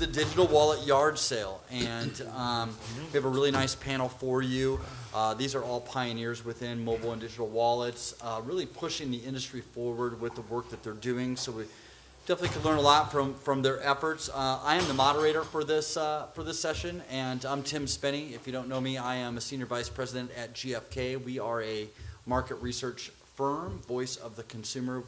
the Digital Wallet Yard Sale, and we have a really nice panel for you. These are all pioneers within mobile and digital wallets, really pushing the industry forward with the work that they're doing. So we definitely can learn a lot from their efforts. I am the moderator for this session, and I'm Tim Spenny. If you don't know me, I am a senior vice president at GFK. We are a market research firm, voice of the consumer,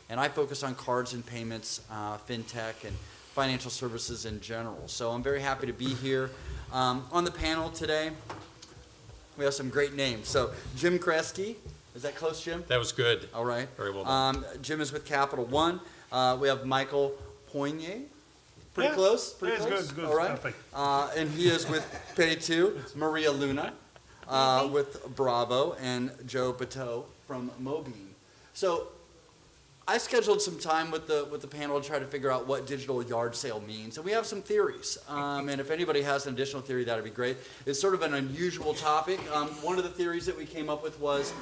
and I focus on cards and payments, fintech, and financial services in general. So I'm very happy to be here. On the panel today, we have some great names. So Jim Kresge, is that close, Jim? That was good. All right. Very well done. Jim is with Capital One. We have Michael Poignet. Pretty close? Pretty close? It's good. All right. And he is with Pay2. Maria Luna with Bravo, and Joe Bateau from Mobeam. So I scheduled some time with the panel to try to figure out what digital yard sale means, and we have some theories. And if anybody has an additional theory, that'd be great. It's sort of an unusual topic. One of the theories that we came up with was,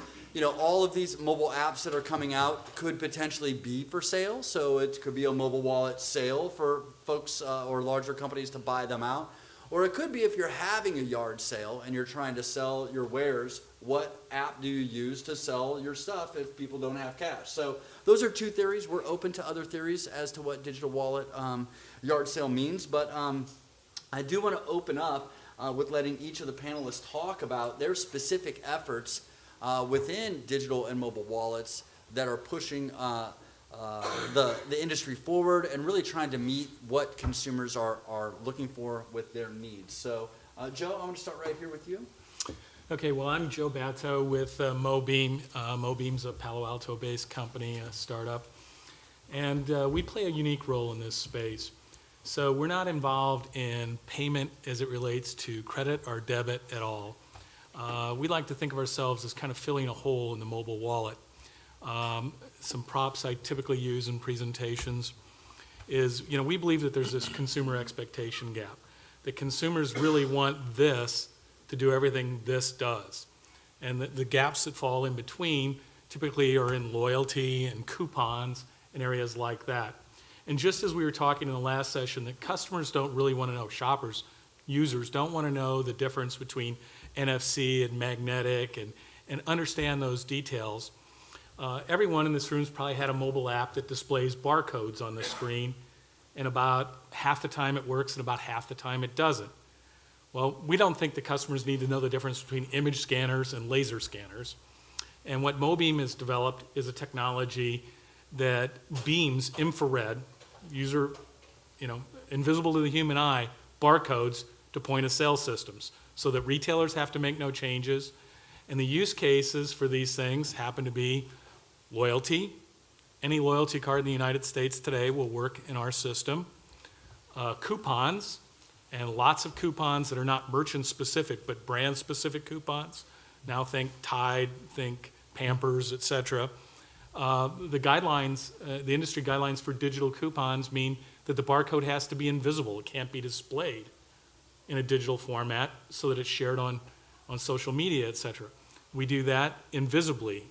all of these mobile apps that are coming out could potentially be for sale. So it could be a mobile wallet sale for folks or larger companies to buy them out. Or it could be if you're having a yard sale and you're trying to sell your wares, what app do you use to sell your stuff if people don't have cash? So those are two theories. We're open to other theories as to what digital wallet yard sale means. But I do want to open up with letting each of the panelists talk about their specific efforts within digital and mobile wallets that are pushing the industry forward and really trying to meet what consumers are looking for with their needs. So, Joe, I want to start right here with you. Okay, well, I'm Joe Bateau with Mobeam. Mobeam's a Palo Alto-based company, a startup, and we play a unique role in this space. So we're not involved in payment as it relates to credit or debit at all. We like to think of ourselves as kind of filling a hole in the mobile wallet. Some props I typically use in presentations is, we believe that there's this consumer expectation gap. That consumers really want this to do everything this does. And the gaps that fall in between typically are in loyalty and coupons and areas like that. And just as we were talking in the last session, that customers don't really want to know, shoppers, users don't want to know the difference between NFC and magnetic and understand those details. Everyone in this room's probably had a mobile app that displays barcodes on the screen, and about half the time it works and about half the time it doesn't. Well, we don't think the customers need to know the difference between image scanners and laser scanners. And what Mobeam has developed is a technology that beams infrared, invisible to the human eye, barcodes to point of sale systems so that retailers have to make no changes. And the use cases for these things happen to be loyalty. Any loyalty card in the United States today will work in our system. Coupons, and lots of coupons that are not merchant-specific, but brand-specific coupons. Now think Tide, think Pampers, etc. The guidelines, the industry guidelines for digital coupons mean that the barcode has to be invisible. It can't be displayed in a digital format so that it's shared on social media, etc. We do that invisibly.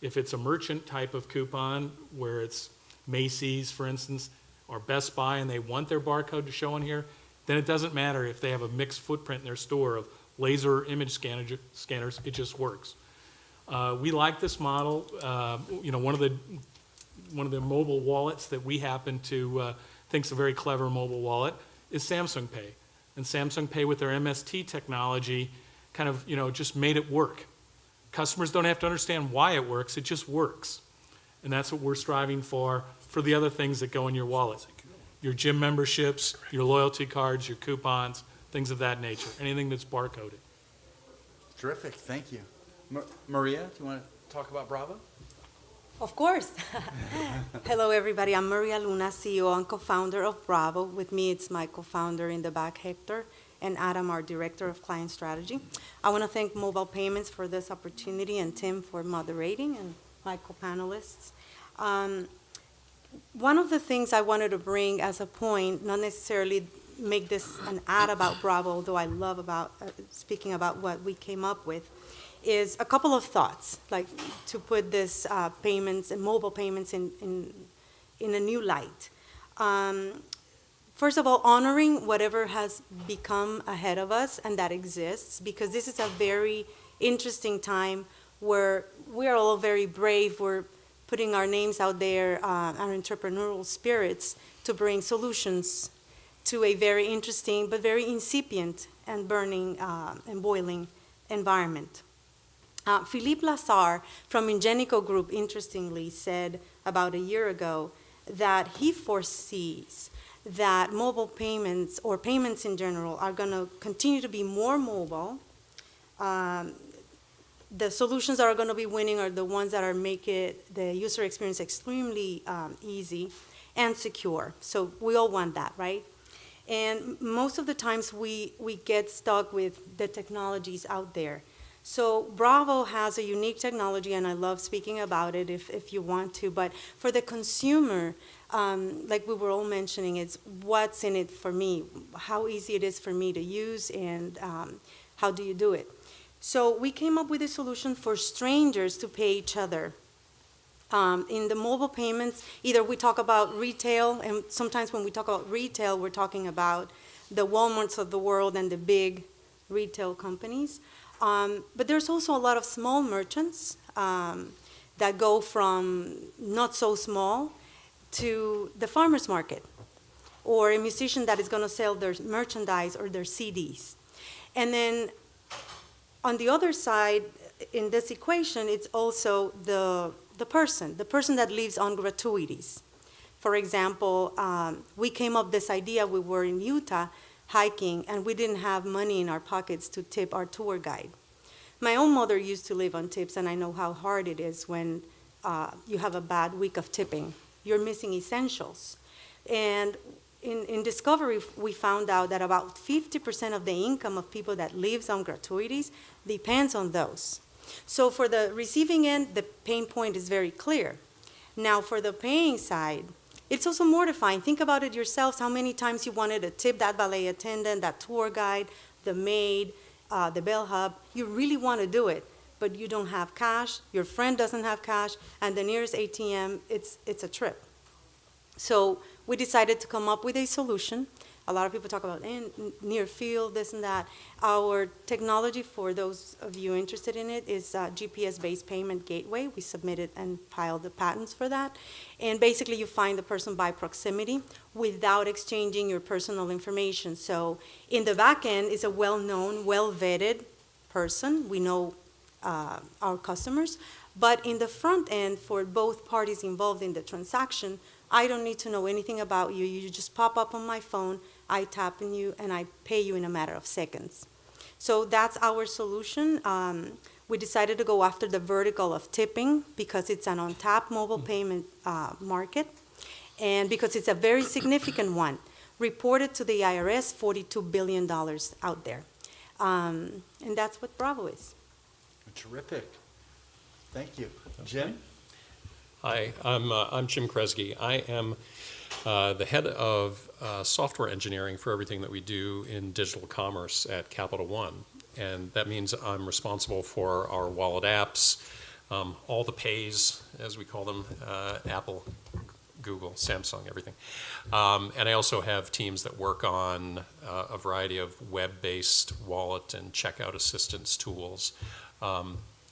If it's a merchant type of coupon where it's Macy's, for instance, or Best Buy, and they want their barcode to show on here, then it doesn't matter if they have a mixed footprint in their store of laser image scanners, it just works. We like this model. One of the mobile wallets that we happen to think is a very clever mobile wallet is Samsung Pay. And Samsung Pay with their MST technology kind of, just made it work. Customers don't have to understand why it works, it just works. And that's what we're striving for the other things that go in your wallet. Your gym memberships, your loyalty cards, your coupons, things of that nature, anything that's barcoded. Terrific, thank you. Maria, do you want to talk about Bravo? Of course. Hello, everybody. I'm Maria Luna, CEO and co-founder of Bravo. With me, it's my co-founder in the back, Hector, and Adam, our Director of Client Strategy. I want to thank Mobile Payments for this opportunity and Tim for moderating and my co-panelists. One of the things I wanted to bring as a point, not necessarily make this an ad about Bravo, although I love speaking about what we came up with, is a couple of thoughts, like to put this payments and mobile payments in a new light. first of all, honoring whatever has become ahead of us and that exists, because this is a very interesting time where we are all very brave. We're putting our names out there, our entrepreneurial spirits, to bring solutions to a very interesting but very incipient and burning and boiling environment. Philippe Lazar from Ingenico Group, interestingly, said about a year ago that he foresees that mobile payments, or payments in general, are going to continue to be more mobile. The solutions that are going to be winning are the ones that are making the user experience extremely easy and secure. So we all want that, right? And most of the times we get stuck with the technologies out there. So Bravo has a unique technology, and I love speaking about it if you want to. But for the consumer, like we were all mentioning, it's what's in it for me, how easy it is for me to use, and how do you do it. So we came up with a solution for strangers to pay each other. In the mobile payments, either we talk about retail, and sometimes when we talk about retail, we're talking about the Walmarts of the world and the big retail companies. But there's also a lot of small merchants that go from not so small to the farmer's market, or a musician that is going to sell their merchandise or their CDs. And then on the other side, in this equation, it's also the person that lives on gratuities. For example, we came up with this idea. We were in Utah hiking, and we didn't have money in our pockets to tip our tour guide. My own mother used to live on tips, and I know how hard it is when you have a bad week of tipping. You're missing essentials. And in Discovery, we found out that about 50% of the income of people that lives on gratuities depends on those. So for the receiving end, the pain point is very clear. Now for the paying side, it's also mortifying. Think about it yourselves, how many times you wanted to tip that valet attendant, that tour guide, the maid, the bellhop. You really want to do it, but you don't have cash, your friend doesn't have cash, and the nearest ATM, it's a trip. So we decided to come up with a solution. A lot of people talk about near field, this and that. Our technology, for those of you interested in it, is GPS-based payment gateway. We submitted and filed the patents for that. And basically, you find the person by proximity without exchanging your personal information. So in the back end is a well-known, well-vetted person. We know our customers. But in the front end, for both parties involved in the transaction, I don't need to know anything about you. You just pop up on my phone, I tap on you, and I pay you in a matter of seconds. So that's our solution. We decided to go after the vertical of tipping because it's an untapped mobile payment market, and because it's a very significant one. Reported to the IRS, $42 billion out there. And that's what Bravo is. Terrific. Thank you. Jim? Hi, I'm Jim Kresge. I am the head of software engineering for everything that we do in digital commerce at Capital One. And that means I'm responsible for our wallet apps, all the pays, as we call them, Apple, Google, Samsung, everything. And I also have teams that work on a variety of web-based wallet and checkout assistance tools.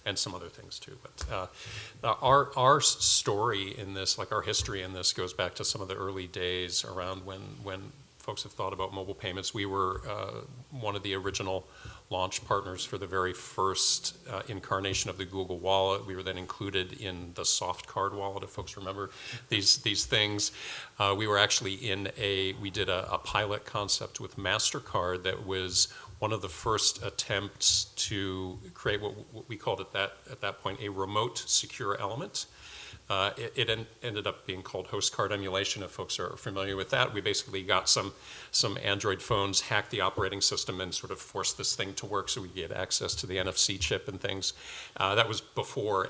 And some other things too. But our story in this, like our history in this, goes back to some of the early days around when folks have thought about mobile payments. We were one of the original launch partners for the very first incarnation of the Google Wallet. We were then included in the soft card wallet, if folks remember these things. We were actually we did a pilot concept with MasterCard that was one of the first attempts to create what we called at that point a remote secure element. It ended up being called host card emulation, if folks are familiar with that. We basically got some Android phones, hacked the operating system, and sort of forced this thing to work so we get access to the NFC chip and things. That was before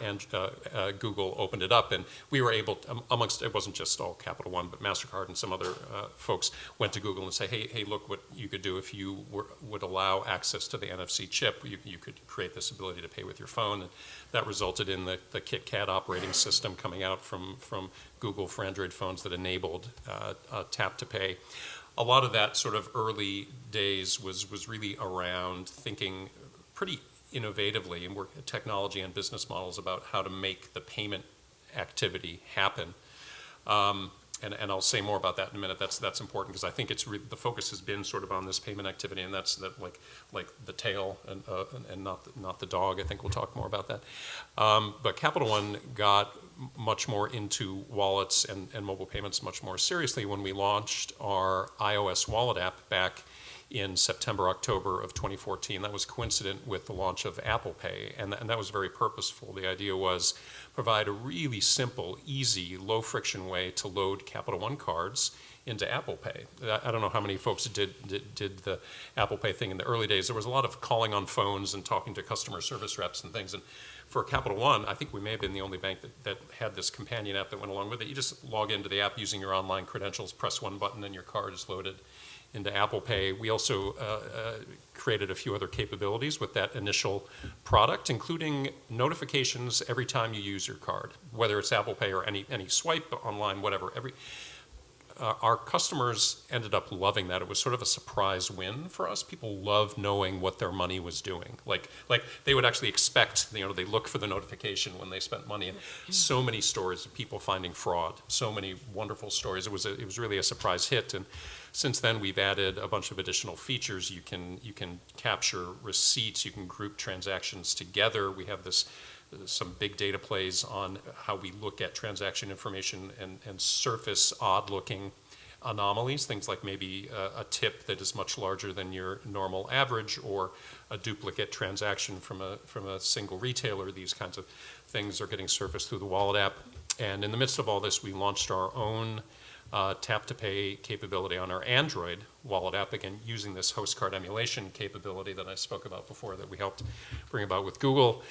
Google opened it up, and we were able, amongst, it wasn't just all Capital One, but MasterCard and some other folks went to Google and say, hey, look what you could do if you would allow access to the NFC chip. You could create this ability to pay with your phone, and that resulted in the KitKat operating system coming out from Google for Android phones that enabled tap to pay. a lot of that sort of early days was really around thinking pretty innovatively and work technology and business models about how to make the payment activity happen. And I'll say more about that in a minute. That's important because I think the focus has been sort of on this payment activity, and that's like the tail and not the dog. I think we'll talk more about that. But Capital One got much more into wallets and mobile payments much more seriously when we launched our iOS wallet app back in September, October of 2014. That was coincident with the launch of Apple Pay, and that was very purposeful. The idea was provide a really simple, easy, low-friction way to load Capital One cards into Apple Pay. I don't know how many folks did the Apple Pay thing in the early days. There was a lot of calling on phones and talking to customer service reps and things, and for Capital One, I think we may have been the only bank that had this companion app that went along with it. You just log into the app using your online credentials, press one button, and your card is loaded into Apple Pay. We also created a few other capabilities with that initial product, including notifications every time you use your card, whether it's Apple Pay or any swipe online, whatever. Our customers ended up loving that. It was sort of a surprise win for us. People love knowing what their money was doing. Like they would actually expect, they look for the notification when they spent money. And so many stories of people finding fraud, so many wonderful stories. It was really a surprise hit. And since then, we've added a bunch of additional features. You can capture receipts. You can group transactions together. We have some big data plays on how we look at transaction information and surface odd-looking anomalies, things like maybe a tip that is much larger than your normal average or a duplicate transaction from a single retailer. These kinds of things are getting surfaced through the wallet app. And in the midst of all this, we launched our own tap-to-pay capability on our Android wallet app, again, using this host card emulation capability that I spoke about before that we helped bring about with Google.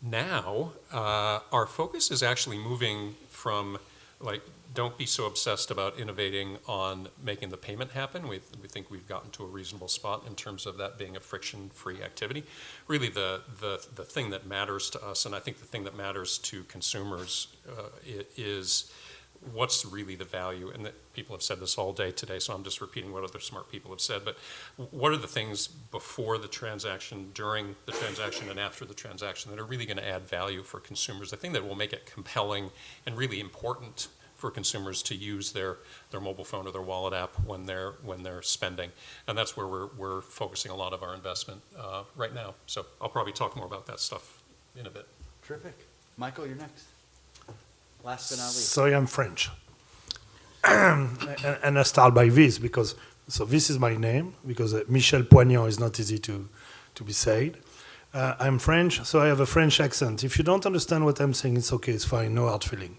Now, our focus is actually moving from, don't be so obsessed about innovating on making the payment happen. We think we've gotten to a reasonable spot in terms of that being a friction-free activity. Really, the thing that matters to us, and I think the thing that matters to consumers, is what's really the value, and that people have said this all day today, so I'm just repeating what other smart people have said, but what are the things before the transaction, during the transaction, and after the transaction that are really going to add value for consumers? The thing that will make it compelling and really important for consumers to use their mobile phone or their wallet app when they're spending, and that's where we're focusing a lot of our investment right now. So I'll probably talk more about that stuff in a bit. Terrific. Michael, you're next. Last but not least. So I'm French. And I start by this because, so this is my name, because Michel Poignant is not easy to be said. I'm French, so I have a French accent. If you don't understand what I'm saying, it's okay, it's fine, no hard feeling.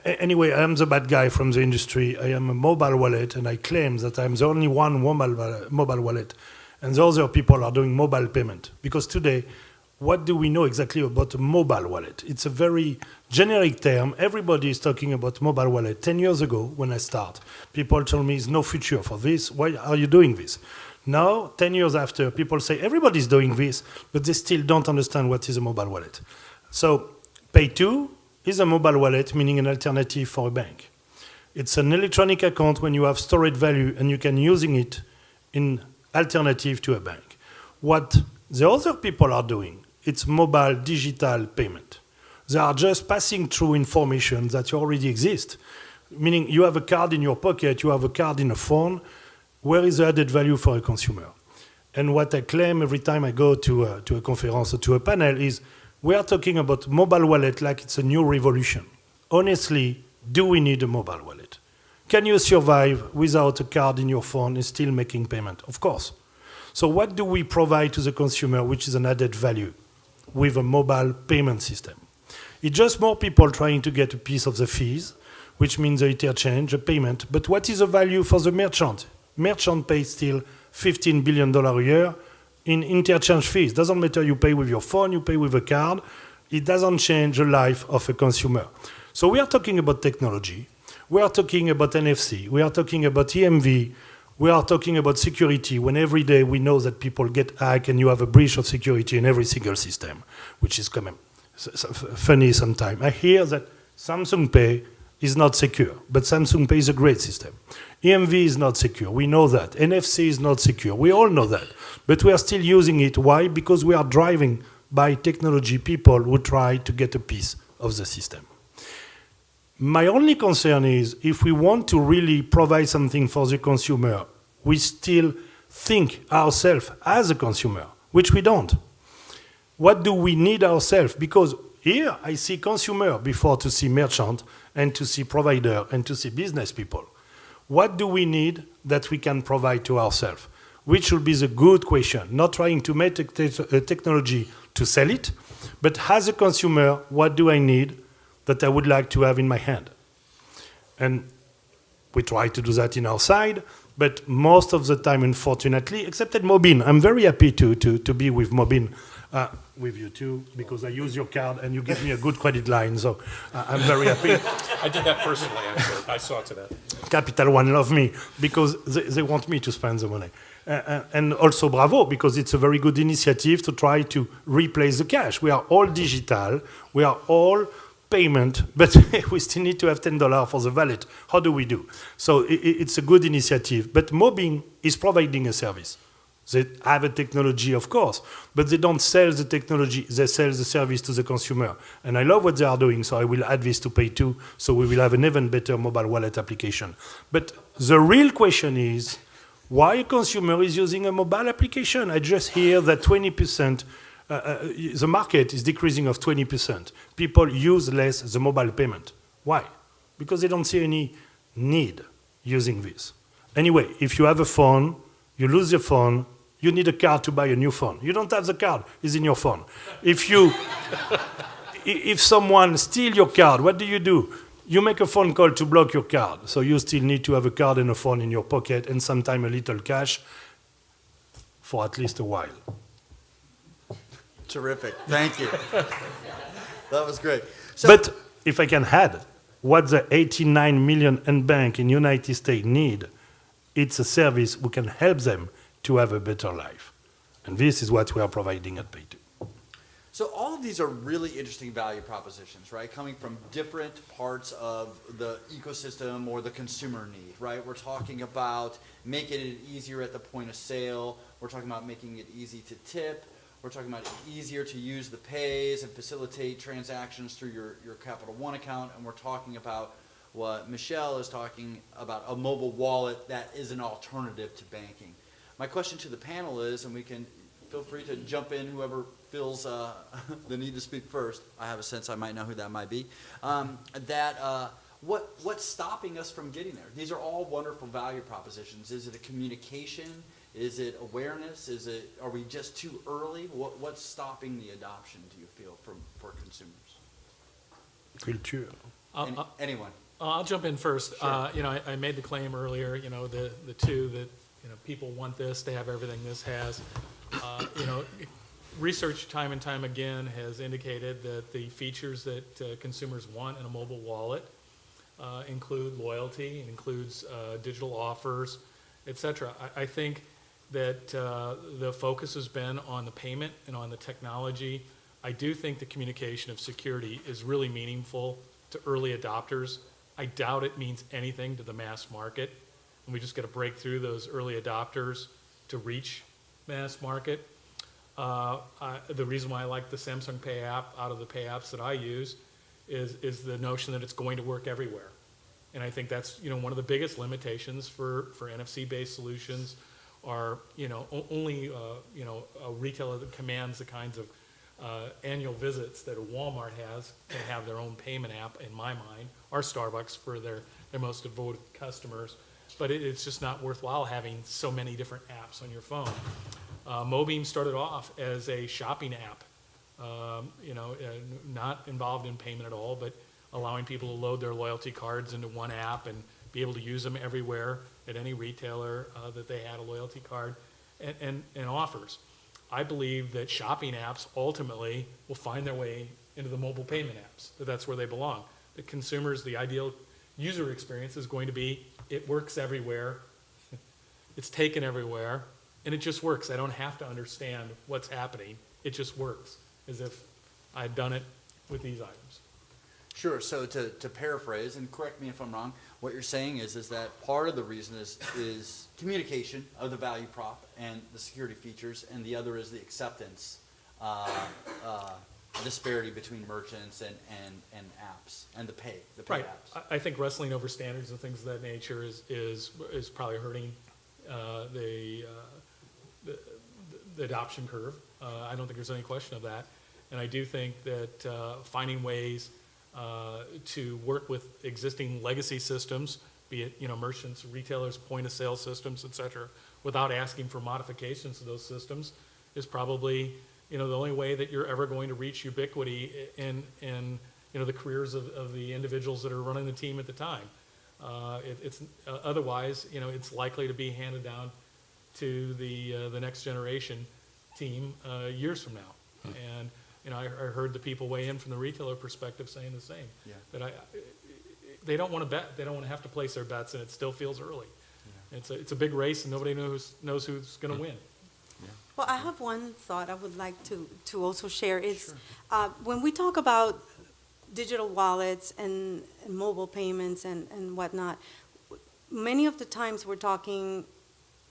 Anyway, I'm the bad guy from the industry. I am a mobile wallet, and I claim that I'm the only one mobile wallet, and the other people are doing mobile payment. Because today, what do we know exactly about a mobile wallet? It's a very generic term. Everybody is talking about mobile wallet. 10 years ago, when I start, people told me there's no future for this. Why are you doing this? Now, 10 years after, people say everybody's doing this, but they still don't understand what is a mobile wallet. So Pay2 is a mobile wallet, meaning an alternative for a bank. It's an electronic account when you have stored value and you can using it in alternative to a bank. What the other people are doing, it's mobile digital payment. They are just passing through information that already exists, meaning you have a card in your pocket, you have a card in a phone. Where is the added value for a consumer? And what I claim every time I go to a conference or to a panel is we are talking about mobile wallet like it's a new revolution. Honestly, do we need a mobile wallet? Can you survive without a card in your phone and still making payment? Of course. So what do we provide to the consumer, which is an added value with a mobile payment system? It's just more people trying to get a piece of the fees, which means the interchange, a payment. But what is the value for the merchant? Merchant pays still $15 billion a year in interchange fees. Doesn't matter you pay with your phone, you pay with a card. It doesn't change the life of a consumer. So we are talking about technology. We are talking about NFC. We are talking about EMV. We are talking about security when every day we know that people get hacked and you have a breach of security in every single system, which is funny sometimes. I hear that Samsung Pay is not secure, but Samsung Pay is a great system. EMV is not secure. We know that. NFC is not secure. We all know that. But we are still using it. Why? Because we are driving by technology people who try to get a piece of the system. My only concern is if we want to really provide something for the consumer, we still think ourselves as a consumer, which we don't. What do we need ourselves? Because here I see consumer before to see merchant and to see provider and to see business people. What do we need that we can provide to ourselves? Which should be the good question, not trying to make a technology to sell it, but as a consumer, what do I need that I would like to have in my hand? And we try to do that in our side, but most of the time, unfortunately, except at Mobin, I'm very happy to be with Mobin, with you too, because I use your card and you give me a good credit line, so I'm very happy. I did that personally, actually. I saw to that. Capital One love me because they want me to spend the money. And also bravo, because it's a very good initiative to try to replace the cash. We are all digital, we are all payment, but we still need to have $10 for the wallet. How do we do? So it's a good initiative, but Mobin is providing a service. They have a technology, of course, but they don't sell the technology, they sell the service to the consumer. And I love what they are doing, so I will add this to Pay 2, so we will have an even better mobile wallet application. But the real question is, why a consumer is using a mobile application? I just hear that 20%, the market is decreasing of 20%. People use less the mobile payment. Why? Because they don't see any need using this. Anyway, if you have a phone, you lose your phone, you need a card to buy a new phone. You don't have the card, it's in your phone. If someone steals your card, what do? You make a phone call to block your card. So you still need to have a card and a phone in your pocket and sometimes a little cash for at least a while. Terrific. Thank you. That was great. So, But if I can add, what the 89 million unbanked in the United States need, it's a service we can help them to have a better life. And this is what we are providing at Pay2. so all of these are really interesting value propositions, right? Coming from different parts of the ecosystem or the consumer need, right? We're talking about making it easier at the point of sale. We're talking about making it easy to tip. We're talking about easier to use the pays and facilitate transactions through your Capital One account. And we're talking about what Michelle is talking about, a mobile wallet that is an alternative to banking. My question to the panel is, and we can feel free to jump in, whoever feels the need to speak first. I have a sense I might know who that might be. What's stopping us from getting there? These are all wonderful value propositions. Is it a communication? Is it awareness? Are we just too early? What's stopping the adoption, do you feel, for consumers? Culture. Anyone? I'll jump in first. Sure. I made the claim earlier, the two that, people want this, they have everything this has. Research time and time again has indicated that the features that consumers want in a mobile wallet include loyalty, it includes digital offers, etc. I think that the focus has been on the payment and on the technology. I do think the communication of security is really meaningful to early adopters. I doubt it means anything to the mass market, and we just got to break through those early adopters to reach mass market. The reason why I like the Samsung Pay app out of the pay apps that I use is the notion that it's going to work everywhere. And I think that's, one of the biggest limitations for NFC-based solutions are, only, a retailer that commands the kinds of annual visits that a Walmart has can have their own payment app, in my mind, or Starbucks for their most devoted customers. But it's just not worthwhile having so many different apps on your phone. Mobeam started off as a shopping app, not involved in payment at all, but allowing people to load their loyalty cards into one app and be able to use them everywhere at any retailer that they had a loyalty card and offers. I believe that shopping apps ultimately will find their way into the mobile payment apps, that's where they belong. The consumers, the ideal user experience is going to be, it works everywhere, it's taken everywhere, and it just works. I don't have to understand what's happening. It just works, as if I'd done it with these items. Sure. So to paraphrase, and correct me if I'm wrong, what you're saying is that part of the reason is communication of the value prop and the security features, and the other is the acceptance disparity between merchants and apps and the pay Right. apps. I think wrestling over standards and things of that nature is probably hurting the adoption curve. I don't think there's any question of that. And I do think that finding ways to work with existing legacy systems, be it, merchants, retailers, point of sale systems, et cetera, without asking for modifications to those systems is probably, the only way that you're ever going to reach ubiquity in the careers of the individuals that are running the team at the time. Otherwise, it's likely to be handed down to the next generation team years from now. And I heard the people weigh in from the retailer perspective saying the same. Yeah. That they don't want to bet, they don't want to have to place their bets, and it still feels early. Yeah. It's a big race, and nobody knows who's going to win. Well, I have one thought I would like to also share. Is when we talk about digital wallets and mobile payments and whatnot, many of the times we're talking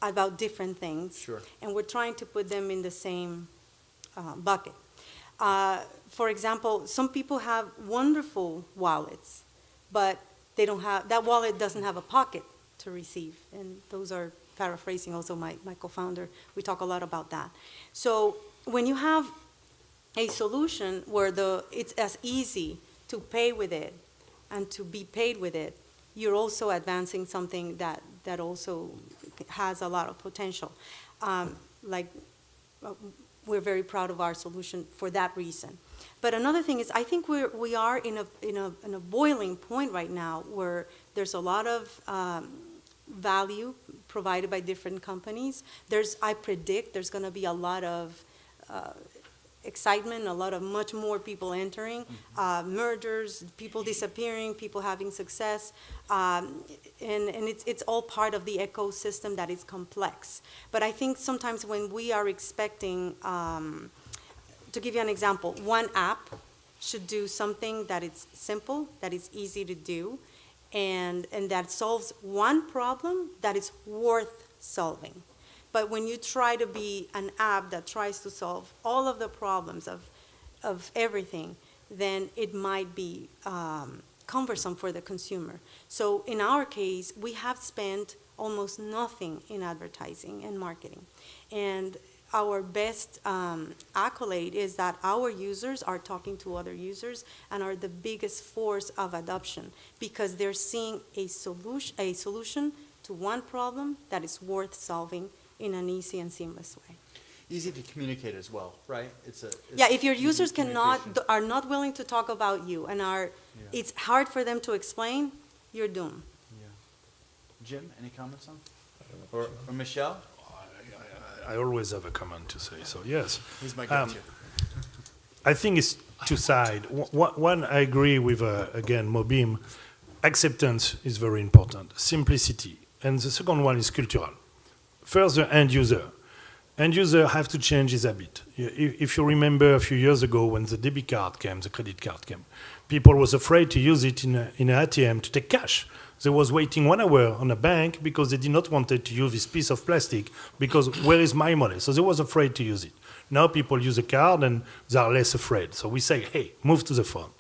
about different things. Sure. And we're trying to put them in the same bucket. For example, some people have wonderful wallets, but they don't have, that wallet doesn't have a pocket to receive. And those are, paraphrasing also my co-founder, we talk a lot about that. So when you have a solution where it's as easy to pay with it and to be paid with it, you're also advancing something that also has a lot of potential. We're very proud of our solution for that reason. But another thing is, I think we are in a boiling point right now where there's a lot of value provided by different companies. I predict there's going to be a lot of excitement, much more people entering, mergers, people disappearing, people having success, and it's all part of the ecosystem that is complex. But I think sometimes when we are expecting, to give you an example, one app should do something that is simple, that is easy to do, and that solves one problem that is worth solving. But when you try to be an app that tries to solve all of the problems of everything, then it might be cumbersome for the consumer. So in our case, we have spent almost nothing in advertising and marketing. And our best accolade is that our users are talking to other users and are the biggest force of adoption because they're seeing a solution to one problem that is worth solving in an easy and seamless way. Easy to communicate as well, right? If your users communication. are not willing to talk about you and it's hard for them to explain, you're doomed. Yeah. Jim, any comments on? Or Michelle? I always have a comment to say, so yes. He's my go-to. I think it's two sides. One, I agree with, again, Mobim. Acceptance is very important, simplicity. And the second one is cultural. First, the end user. End user have to change his habit. If you remember a few years ago when the debit card came, the credit card came, people was afraid to use it in an ATM to take cash. They was waiting 1 hour on a bank because they did not want to use this piece of plastic because where is my money? So they was afraid to use it. Now people use a card and they are less afraid. So we say, hey, move to the phone.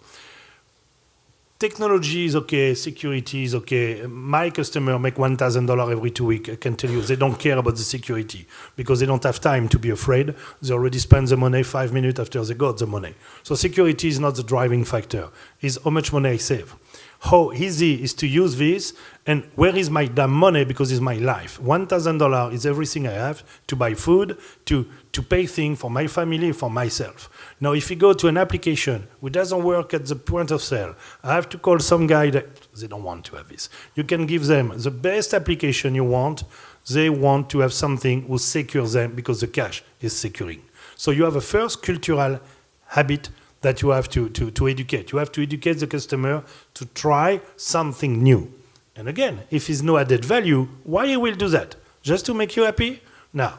Technology is okay, security is okay. My customer make $1,000 every 2 weeks. I can tell you they don't care about the security because they don't have time to be afraid. They already spend the money 5 minutes after they got the money. So security is not the driving factor. It's how much money I save. How easy is to use this and where is my damn money because it's my life. $1,000 is everything I have to buy food, to pay things for my family, for myself. Now, if you go to an application which doesn't work at the point of sale, I have to call some guy that they don't want to have this. You can give them the best application you want. They want to have something who secures them because the cash is securing. So you have a first cultural habit that you have to educate. You have to educate the customer to try something new. And again, if there's no added value, why you will do that? Just to make you happy? Now,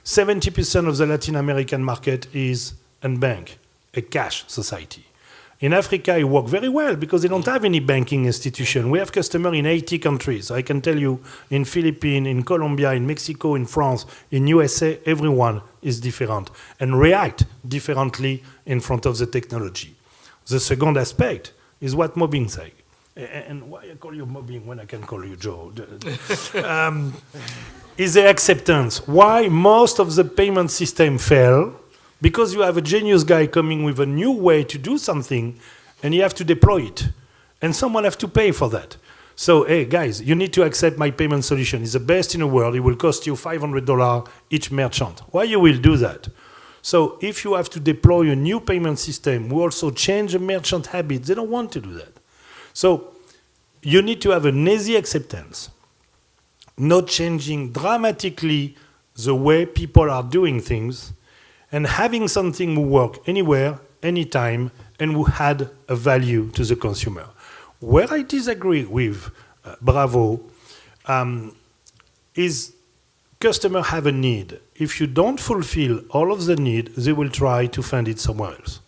70% of the Latin American market is unbanked, a cash society. In Africa, it works very well because they don't have any banking institution. We have customers in 80 countries. I can tell you, in Philippines, in Colombia, in Mexico, in France, in USA, everyone is different and react differently in front of the technology. The second aspect is what Mobing say. And why I call you Mobing when I can call you Joe? Is the acceptance. Why most of the payment system fail? Because you have a genius guy coming with a new way to do something, and you have to deploy it. And someone have to pay for that. So, hey, guys, you need to accept my payment solution. It's the best in the world. It will cost you $500 each merchant. Why you will do that? So if you have to deploy a new payment system, we also change the merchant habits. They don't want to do that. So you need to have an easy acceptance, not changing dramatically the way people are doing things, and having something will work anywhere, anytime, and will add a value to the consumer. Where I disagree with Bravo is customers have a need. If you don't fulfill all of the need, they will try to find it somewhere else.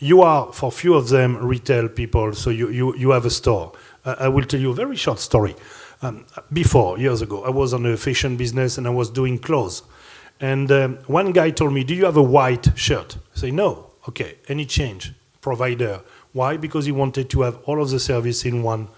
You are, for few of them, retail people, so you have a store. I will tell you a very short story. Before, years ago, I was on a fashion business and I was doing clothes. And one guy told me, do you have a white shirt? I say, no. Okay, any change? Provider. Why? Because he wanted to have all of the service in one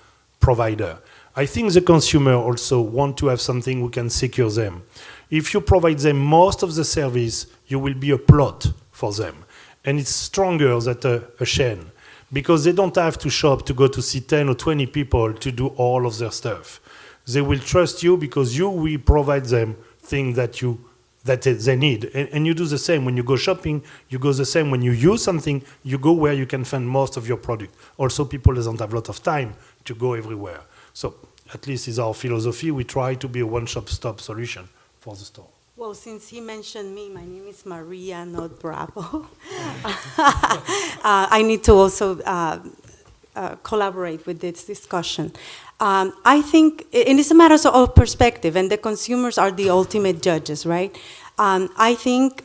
provider. I think the consumer also want to have something who can secure them. If you provide them most of the service, you will be a plot for them. And it's stronger than a chain, because they don't have to shop to go to see 10 or 20 people to do all of their stuff. They will trust you because you will provide them things that they need. And you do the same when you go shopping. You go the same when you use something. You go where you can find most of your product. Also, people don't have a lot of time to go everywhere. So at least is our philosophy. We try to be a one-stop solution for the store. Well, since he mentioned me, my name is Maria, not Bravo. I need to also collaborate with this discussion. I think, and it's a matter of perspective, and the consumers are the ultimate judges, right? I think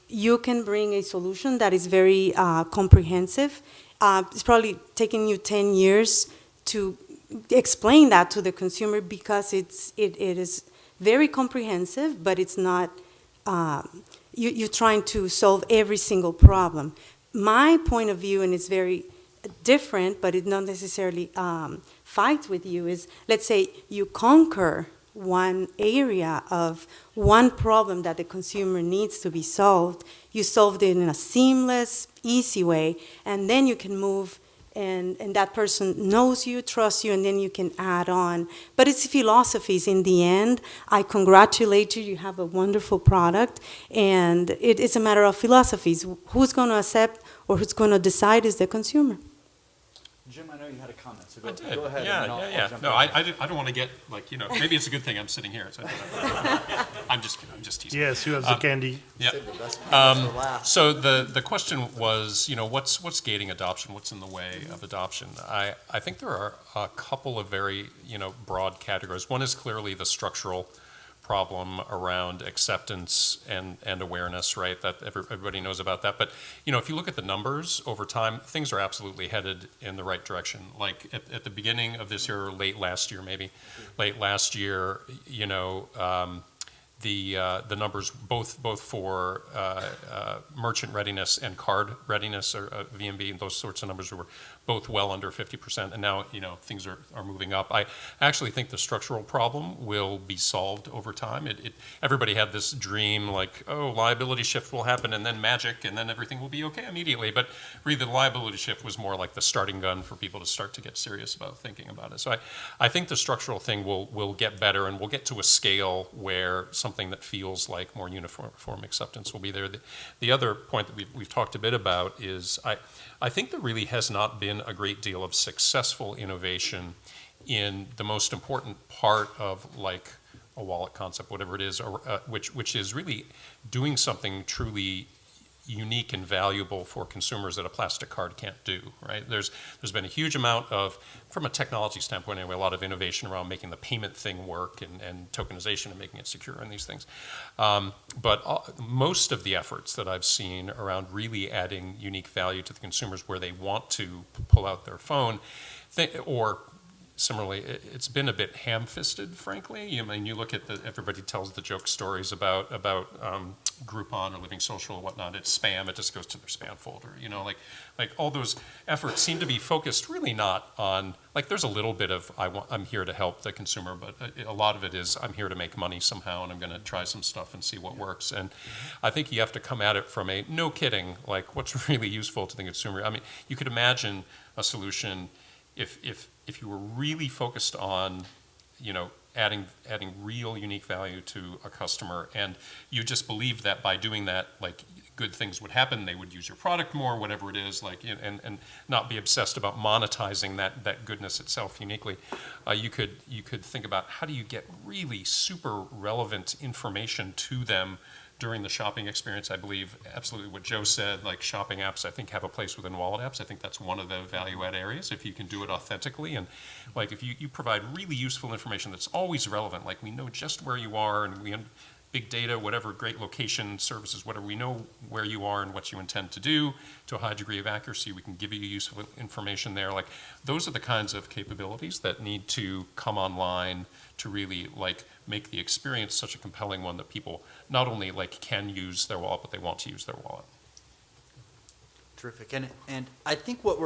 you can bring a solution that is very comprehensive. It's probably taking you 10 years to explain that to the consumer because it is very comprehensive, but it's not, you're trying to solve every single problem. My point of view, and it's very different, but it not necessarily fights with you, is let's say you conquer one area of one problem that the consumer needs to be solved. You solved it in a seamless, easy way, and then you can move and that person knows you, trusts you, and then you can add on. But it's philosophies in the end. I congratulate you. You have a wonderful product, and it's a matter of philosophies. Who's going to accept or who's going to decide is the consumer. Jim, I know you had a comment, so I did. go ahead. Yeah, and then I'll yeah. jump No, in. I don't want to get like, maybe it's a good thing I'm sitting here. So I'm just kidding. I'm just teasing. Yes, you have the candy. Yeah. Save the best part for last. So the question was, what's gating adoption? What's in the way of adoption? I think there are a couple of very, broad categories. One is clearly the structural problem around acceptance and awareness, right? That everybody knows about that. But, if you look at the numbers over time, things are absolutely headed in the right direction. Like at the beginning of this year, or late last year, the numbers both for merchant readiness and card readiness, or VMB, and those sorts of numbers were both well under 50%, and now things are moving up. I actually think the structural problem will be solved over time. Everybody had this dream like, oh, liability shift will happen and then magic and then everything will be okay immediately. But really, the liability shift was more like the starting gun for people to start to get serious about thinking about it. So I think the structural thing will get better, and we'll get to a scale where something that feels like more uniform acceptance will be there. The other point that we've talked a bit about is I think there really has not been a great deal of successful innovation in the most important part of like a wallet concept, whatever it is, or which is really doing something truly unique and valuable for consumers that a plastic card can't do, right? There's been a huge amount of, from a technology standpoint anyway, a lot of innovation around making the payment thing work and tokenization and making it secure and these things. But most of the efforts that I've seen around really adding unique value to the consumers where they want to pull out their phone, or similarly, it's been a bit ham-fisted, frankly. You look at everybody tells the joke stories about Groupon or Living Social or whatnot. It's spam. It just goes to their spam folder. Like all those efforts seem to be focused really not on, like there's a little bit of I'm here to help the consumer, but a lot of it is I'm here to make money somehow and I'm going to try some stuff and see what works. And I think you have to come at it from a no kidding, like what's really useful to the consumer. I mean, you could imagine a solution if you were really focused on, adding real unique value to a customer, and you just believed that by doing that, like good things would happen, they would use your product more, whatever it is, like, and not be obsessed about monetizing that goodness itself uniquely. You could think about how do you get really super relevant information to them during the shopping experience. I believe absolutely what Joe said, like shopping apps, I think have a place within wallet apps. I think that's one of the value add areas if you can do it authentically. And like if you provide really useful information that's always relevant, like we know just where you are and we have big data, whatever, great location services, whatever, we know where you are and what you intend to do to a high degree of accuracy. We can give you useful information there. Like those are the kinds of capabilities that need to come online to really like make the experience such a compelling one that people not only like can use their wallet, but they want to use their wallet. Terrific. And I think what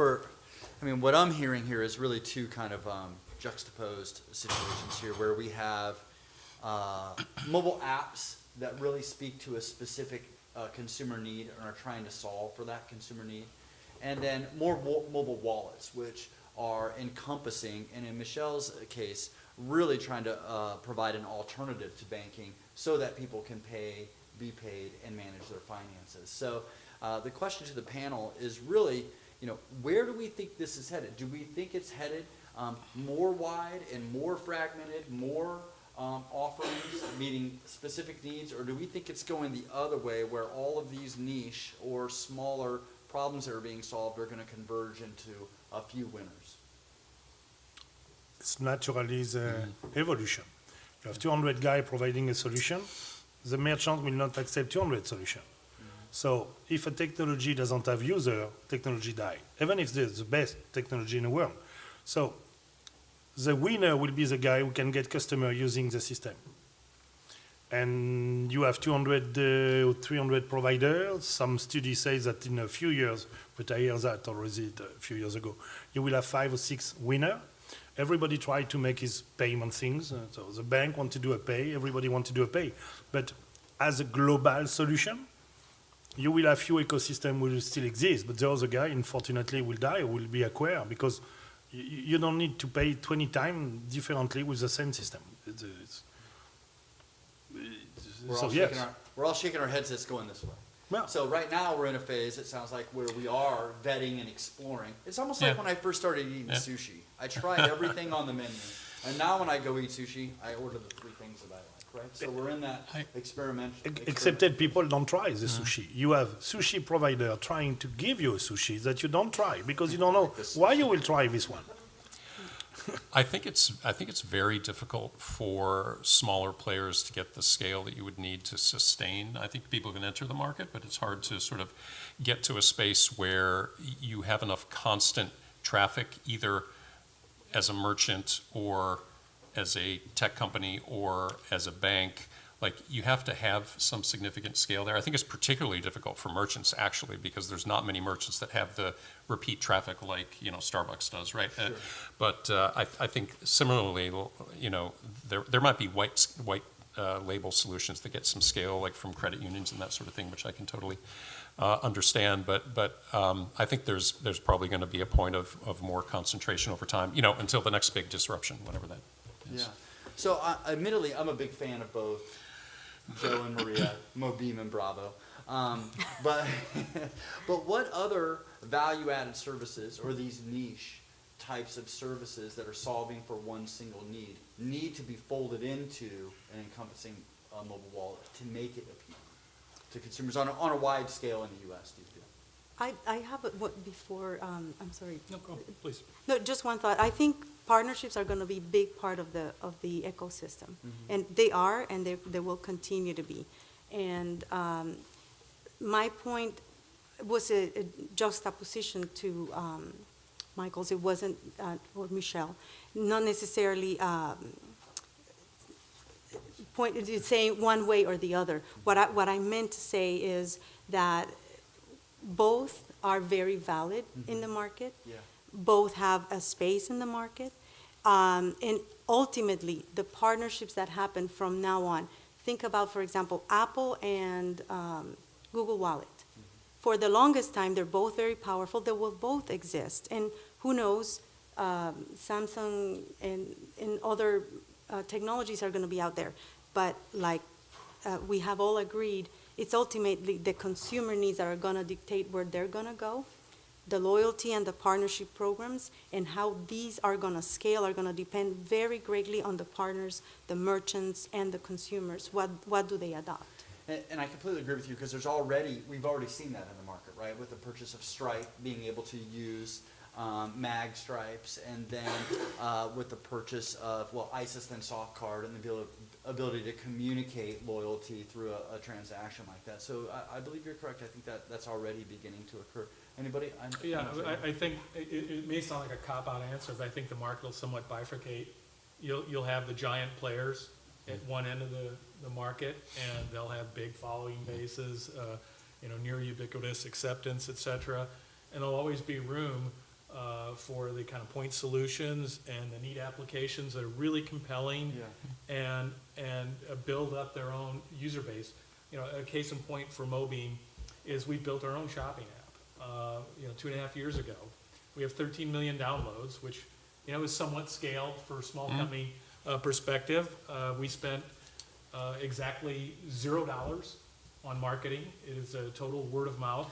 I'm hearing here is really two kind of juxtaposed situations here where we have mobile apps that really speak to a specific consumer need and are trying to solve for that consumer need. And then more mobile wallets, which are encompassing, and in Michelle's case, really trying to provide an alternative to banking so that people can be paid, and manage their finances. So the question to the panel is really, where do we think this is headed? Do we think it's headed more wide and more fragmented, more offerings meeting specific needs, or do we think it's going the other way where all of these niche or smaller problems that are being solved are going to converge into a few winners? It's naturally the evolution. You have 200 guys providing a solution. The merchant will not accept 200 solutions. So if a technology doesn't have user, technology die, even if it's the best technology in the world. So the winner will be the guy who can get customer using the system. And you have 200 or 300 providers. Some study says that in a few years, but I hear that already a few years ago, you will have 5 or 6 winners. Everybody tried to make his payment things. So the bank want to do a pay, everybody want to do a pay. But as a global solution, you will have few ecosystems will still exist, but the other guy, unfortunately, will die or will be acquired because you don't need to pay 20 times differently with the same system. We're all shaking our heads that's going this way. Well, So right now we're in a phase, it sounds like, where we are vetting and exploring. It's almost like when I first started eating sushi. I tried everything on the menu. And now when I go eat sushi, I order the 3 things that I like, right? So we're in that experiment. excepted people don't try the sushi. You have sushi provider trying to give you a sushi that you don't try because you don't know why you will try this one. I think it's very difficult for smaller players to get the scale that you would need to sustain. I think people can enter the market, but it's hard to sort of get to a space where you have enough constant traffic, either as a merchant or as a tech company or as a bank. Like you have to have some significant scale there. I think it's particularly difficult for merchants actually because there's not many merchants that have the repeat traffic like Starbucks does, right? Sure. But I think similarly, there might be white label solutions that get some scale, like from credit unions and that sort of thing, which I can totally understand. But I think there's probably going to be a point of more concentration over time, until the next big disruption, whatever that is. Yeah. So admittedly, I'm a big fan of both Joe and Maria, Mobeam and Bravo. But what other value-added services or these niche types of services that are solving for one single need to be folded into an encompassing mobile wallet to make it appealing? to consumers on a wide scale in the U.S., do you feel? I have what before, I'm sorry. No, go, please. No, just one thought. I think partnerships are going to be a big part of the ecosystem. And they are, and they will continue to be. And my point was a juxtaposition to Michael's. It wasn't, or Michelle, not necessarily saying one way or the other. What I meant to say is that both are very valid in the market. Yeah. Both have a space in the market. And ultimately, the partnerships that happen from now on, think about, for example, Apple and Google Wallet. For the longest time, they're both very powerful. They will both exist. And who knows, Samsung and other technologies are going to be out there. But like we have all agreed, it's ultimately the consumer needs that are going to dictate where they're going to go. The loyalty and the partnership programs and how these are going to scale are going to depend very greatly on the partners, the merchants, and the consumers. What do they adopt? And I completely agree with you because we've already seen that in the market, right? With the purchase of Stripe, being able to use mag stripes, and then with the purchase of, ISIS, then SoftCard, and the ability to communicate loyalty through a transaction like that. So I believe you're correct. I think that's already beginning to occur. Anybody? Yeah, I think it may sound like a cop-out answer, but I think the market will somewhat bifurcate. You'll have the giant players at one end of the market, and they'll have big following bases, near ubiquitous acceptance, et cetera. And there'll always be room for the kind of point solutions and the neat applications that are really compelling and build up their own user base. A case in point for Mobeam is we built our own shopping app. 2.5 years ago. We have 13 million downloads, which, is somewhat scaled for a small company perspective. We spent exactly $0 on marketing. It is a total word of mouth.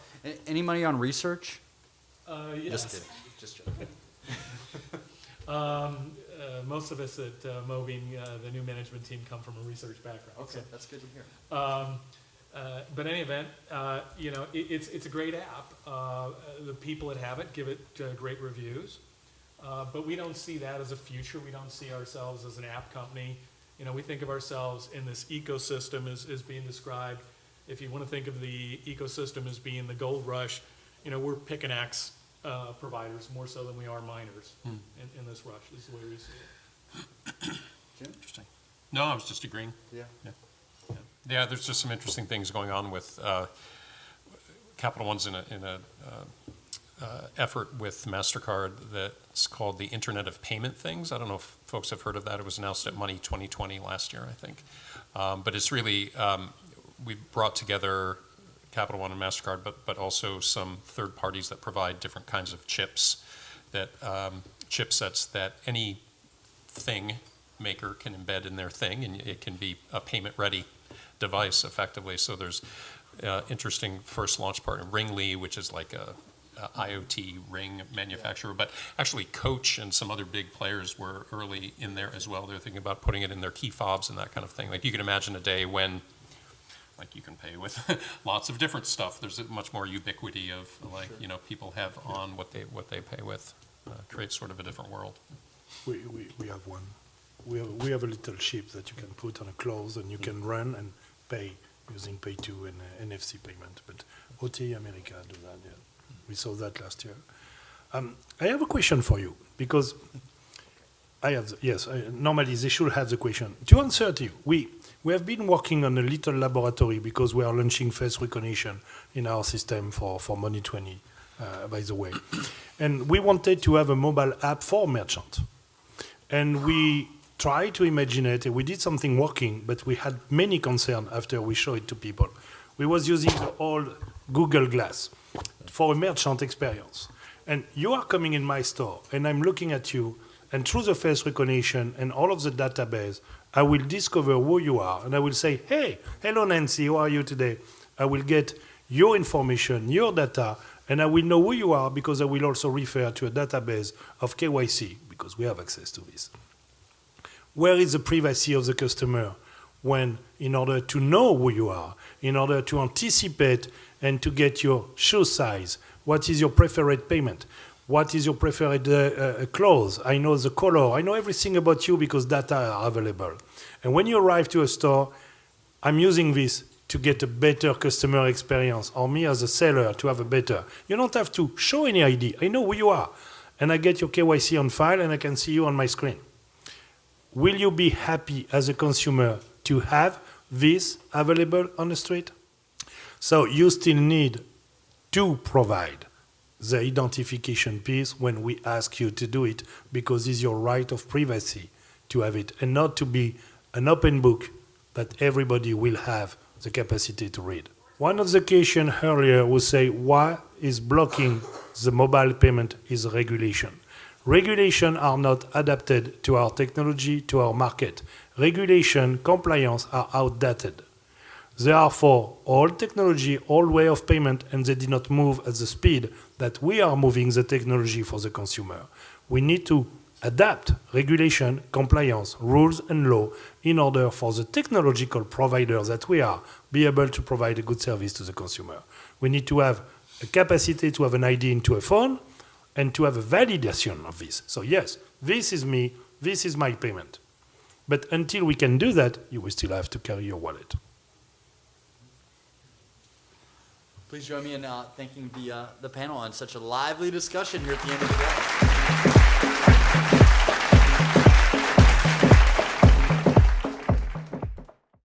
Any money on research? Yes. Just kidding. Just joking. Most of us at Mobeam, the new management team, come from a research background. Okay, So, that's good to hear. but in any event, it's a great app. The people that have it give it great reviews. But we don't see that as a future. We don't see ourselves as an app company. We think of ourselves in this ecosystem as being described. If you want to think of the ecosystem as being the gold rush, we're pickaxe providers more so than we are miners in this rush. This is the way we see it. Jim? Interesting. No, I was just agreeing. Yeah. Yeah, there's just some interesting things going on with Capital One's in a effort with MasterCard that's called the Internet of Payment Things. I don't know if folks have heard of that. It was announced at Money 2020 last year, I think. But it's really, we've brought together Capital One and MasterCard, but also some third parties that provide different kinds of chips, chipsets that any thing maker can embed in their thing, and it can be a payment-ready device effectively. So there's interesting first launch partner, Ringly, which is like a IoT ring manufacturer, but actually Coach and some other big players were early in there as well. They're thinking about putting it in their key fobs and that kind of thing. Like you can imagine a day when you can pay with lots of different stuff. There's a much more ubiquity of people have on what they pay with. Creates sort of a different world. We have one. We have a little chip that you can put on a clothes and you can run and pay using Pay2 and NFC payment. But OT America do that. Yeah. We saw that last year. I have a question for you because normally they should have the question. To answer to you, we have been working on a little laboratory because we are launching face recognition in our system for Money 20, by the way. And we wanted to have a mobile app for merchant. And we tried to imagine it, and we did something working, but we had many concerns after we showed it to people. We was using the old Google Glass for a merchant experience. And you are coming in my store, and I'm looking at you, and through the face recognition and all of the database, I will discover who you are, and I will say, hey, hello Nancy, how are you today? I will get your information, your data, and I will know who you are because I will also refer to a database of KYC, because we have access to this. Where is the privacy of the customer? when, in order to know who you are, in order to anticipate and to get your shoe size, what is your preferred payment? What is your preferred clothes? I know the color. I know everything about you because data are available. And when you arrive to a store, I'm using this to get a better customer experience, or me as a seller to have a better. You don't have to show any ID. I know who you are. And I get your KYC on file and I can see you on my screen. Will you be happy as a consumer to have this available on the street? So you still need to provide the identification piece when we ask you to do it, because it's your right of privacy to have it, and not to be an open book that everybody will have the capacity to read. One of the questions earlier was say, what is blocking the mobile payment is regulation. Regulation are not adapted to our technology, to our market. Regulation, compliance are outdated. They are for old technology, old way of payment, and they did not move at the speed that we are moving the technology for the consumer. We need to adapt regulation, compliance, rules, and law in order for the technological providers that we are be able to provide a good service to the consumer. We need to have a capacity to have an ID into a phone and to have a validation of this. So yes, this is me, this is my payment. But until we can do that, you will still have to carry your wallet. Please join me in thanking the panel on such a lively discussion here at the end of the day.